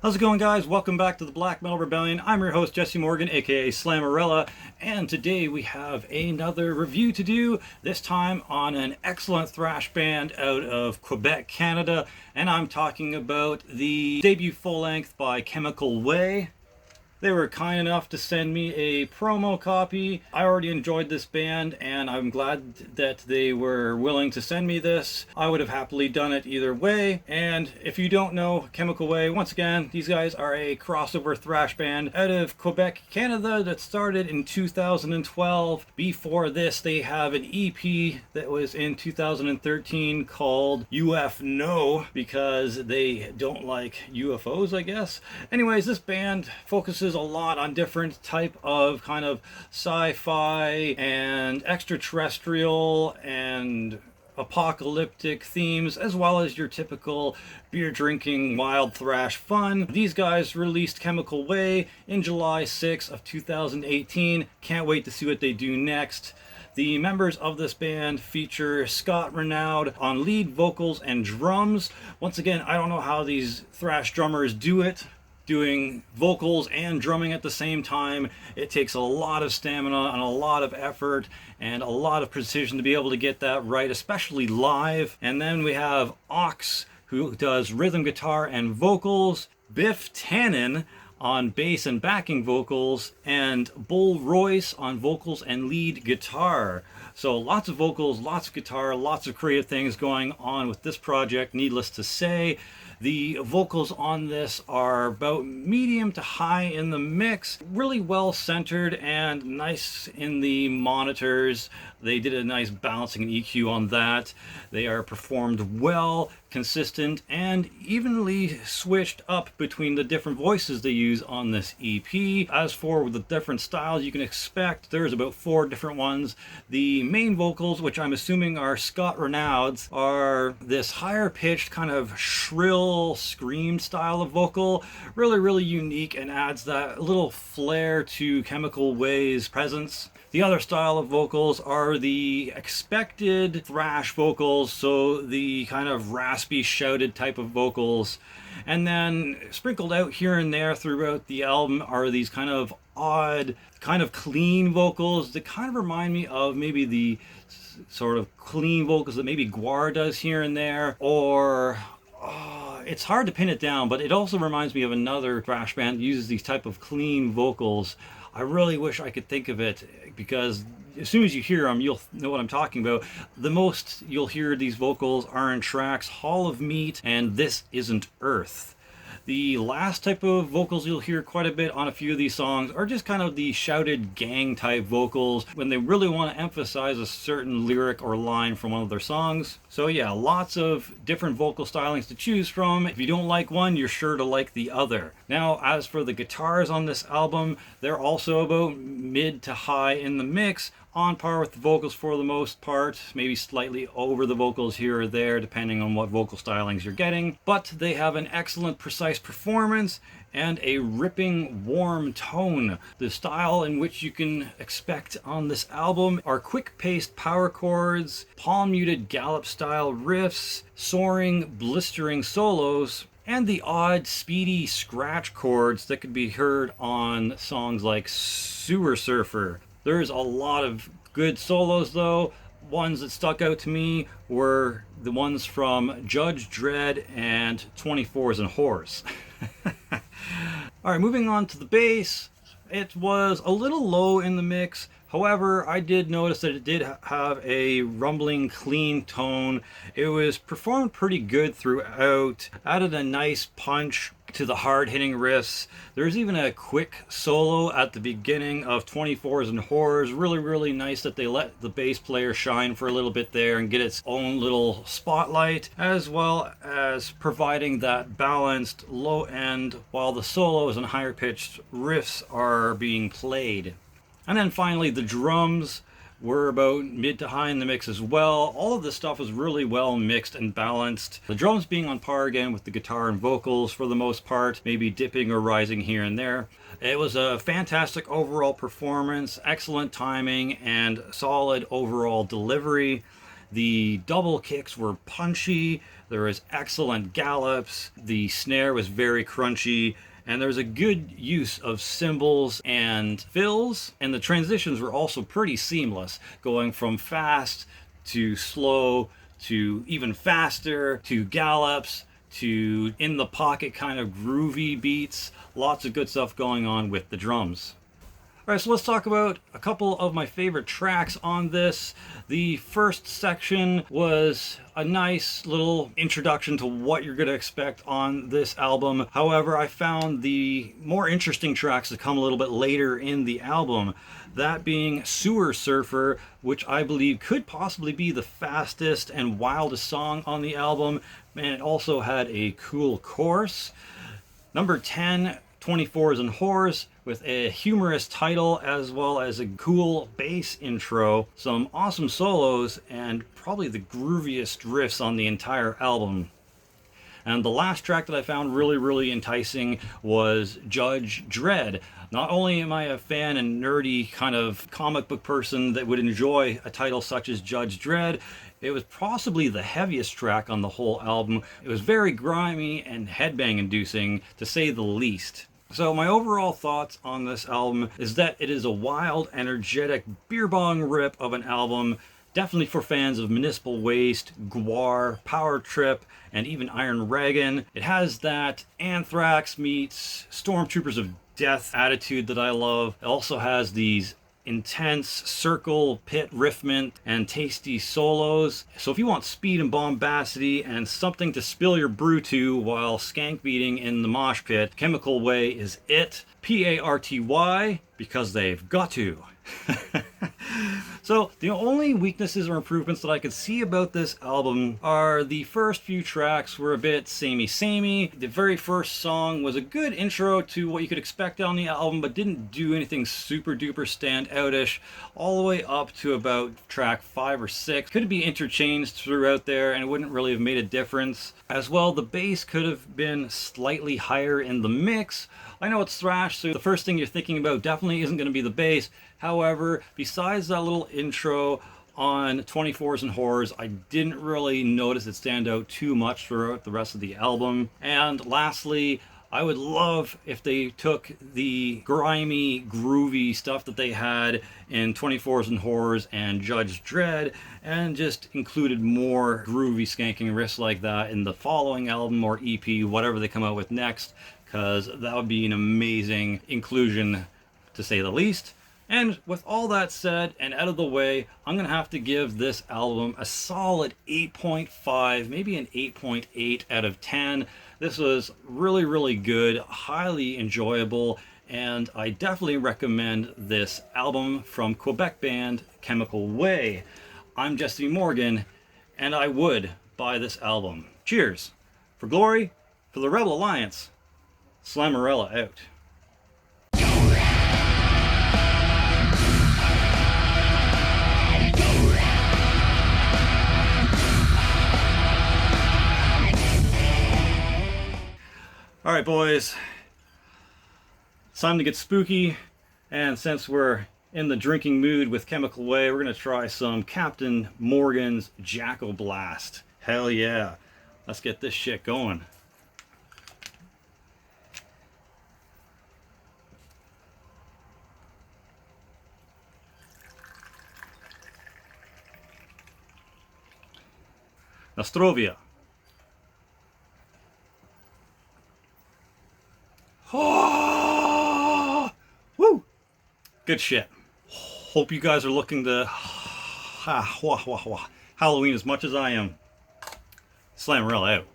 How's it going, guys? Welcome back to the Black Metal Rebellion. I'm your host, Jesse Morgan, aka Slammerella, and today we have another review to do, this time on an excellent thrash band out of Quebec, Canada, and I'm talking about the debut full-length by Chemical Way. They were kind enough to send me a promo copy. I already enjoyed this band, and I'm glad that they were willing to send me this. I would have happily done it either way. And if you don't know Chemical Way, once again, these guys are a crossover thrash band out of Quebec, Canada that started in 2012. Before this, they have an EP that was in 2013 called UF No, because they don't like UFOs, I guess. Anyways, this band focuses a lot on different type of kind of sci-fi and extraterrestrial and apocalyptic themes, as well as your typical beer drinking wild thrash fun. These guys released Chemical Way in July 6th of 2018. Can't wait to see what they do next. The members of this band feature Scott Renaud on lead vocals and drums. Once again, I don't know how these thrash drummers do it, doing vocals and drumming at the same time. It takes a lot of stamina and a lot of effort and a lot of precision to be able to get that right, especially live. And then we have Ox, who does rhythm guitar and vocals, Biff Tannen on bass and backing vocals, and Bull Royce on vocals and lead guitar. So lots of vocals, lots of guitar, lots of creative things going on with this project, needless to say. The vocals on this are about medium to high in the mix, really well centered and nice in the monitors. They did a nice balancing and EQ on that. They are performed well, consistent, and evenly switched up between the different voices they use on this EP. As for the different styles you can expect, there's about 4 different ones. The main vocals, which I'm assuming are Scott Renaud's, are this higher pitched kind of shrill scream style of vocal. Really unique and adds that little flair to Chemical Way's presence. The other style of vocals are the expected thrash vocals, so the kind of raspy, shouted type of vocals. And then sprinkled out here and there throughout the album are these kind of odd, kind of clean vocals that kind of remind me of maybe the sort of clean vocals that maybe Guar does here and there, or it's hard to pin it down, but it also reminds me of another thrash band that uses these type of clean vocals. I really wish I could think of it, because as soon as you hear them, you'll know what I'm talking about. The most you'll hear these vocals are in tracks Hall of Meat and This Isn't Earth. The last type of vocals you'll hear quite a bit on a few of these songs are just kind of the shouted gang type vocals when they really want to emphasize a certain lyric or line from one of their songs. So yeah, lots of different vocal stylings to choose from. If you don't like one, you're sure to like the other. Now, as for the guitars on this album, they're also about mid to high in the mix, on par with the vocals for the most part, maybe slightly over the vocals here or there depending on what vocal stylings you're getting, but they have an excellent precise performance and a ripping warm tone. The style in which you can expect on this album are quick-paced power chords, palm-muted gallop style riffs, soaring, blistering solos, and the odd, speedy scratch chords that could be heard on songs like Sewer Surfer. There's a lot of good solos though. Ones that stuck out to me were the ones from Judge Dredd and 24s and Whores. Alright, moving on to the bass. It was a little low in the mix. However, I did notice that it did have a rumbling, clean tone. It was performed pretty good throughout. Added a nice punch to the hard-hitting riffs. There's even a quick solo at the beginning of 24s and Whores. Really nice that they let the bass player shine for a little bit there and get its own little spotlight, as well as providing that balanced low end while the solos and higher pitched riffs are being played. And then finally, the drums were about mid to high in the mix as well. All of this stuff was really well mixed and balanced. The drums being on par again with the guitar and vocals for the most part, maybe dipping or rising here and there. It was a fantastic overall performance, excellent timing, and solid overall delivery. The double kicks were punchy, there was excellent gallops, the snare was very crunchy, and there was a good use of cymbals and fills, and the transitions were also pretty seamless, going from fast to slow to even faster to gallops to in the pocket kind of groovy beats. Lots of good stuff going on with the drums. Alright, so let's talk about a couple of my favorite tracks on this. The first section was a nice little introduction to what you're going to expect on this album. However, I found the more interesting tracks to come a little bit later in the album. That being Sewer Surfer, which I believe could possibly be the fastest and wildest song on the album. And it also had a cool chorus. Number 10, 24s and Whores, with a humorous title as well as a cool bass intro, some awesome solos, and probably the grooviest riffs on the entire album. And the last track that I found really enticing was Judge Dredd. Not only am I a fan and nerdy kind of comic book person that would enjoy a title such as Judge Dredd, it was possibly the heaviest track on the whole album. It was very grimy and headbang inducing, to say the least. So my overall thoughts on this album is that it is a wild, energetic, beer bong rip of an album, definitely for fans of Municipal Waste, Gwar, Power Trip, and even Iron Reagan. It has that Anthrax meets Stormtroopers of Death attitude that I love. It also has these intense circle pit riffment and tasty solos. So if you want speed and bombacity and something to spill your brew to while skank beating in the mosh pit, Chemical Way is it. P-A-R-T-Y, because they've got to. So the only weaknesses or improvements that I could see about this album are the first few tracks were a bit samey. The very first song was a good intro to what you could expect on the album, but didn't do anything super duper stand outish, all the way up to about track 5 or 6. Could be interchanged throughout there and it wouldn't really have made a difference. As well, the bass could have been slightly higher in the mix. I know it's thrash, so the first thing you're thinking about definitely isn't going to be the bass. However, besides that little intro on 24s and Whores, I didn't really notice it stand out too much throughout the rest of the album. And lastly, I would love if they took the grimy, groovy stuff that they had in 24s and Whores and Judge Dredd and just included more groovy skanking riffs like that in the following album or EP, whatever they come out with next, because that would be an amazing inclusion, to say the least. And with all that said and out of the way, I'm going to have to give this album a solid 8.5, maybe an 8.8 out of 10. This was really good, highly enjoyable, and I definitely recommend this album from Quebec band Chemical Way. I'm Jesse Morgan, and I would buy this album. Cheers! For glory, for the Rebel Alliance, Slammerella out. Alright boys, it's time to get spooky, and since we're in the drinking mood with Chemical Way, we're going to try some Captain Morgan's Jackal Blast. Hell yeah, let's get this shit going. Nostrovia. Oh, woo! Good shit. Hope you guys are looking to Halloween as much as I am. Slammerella out.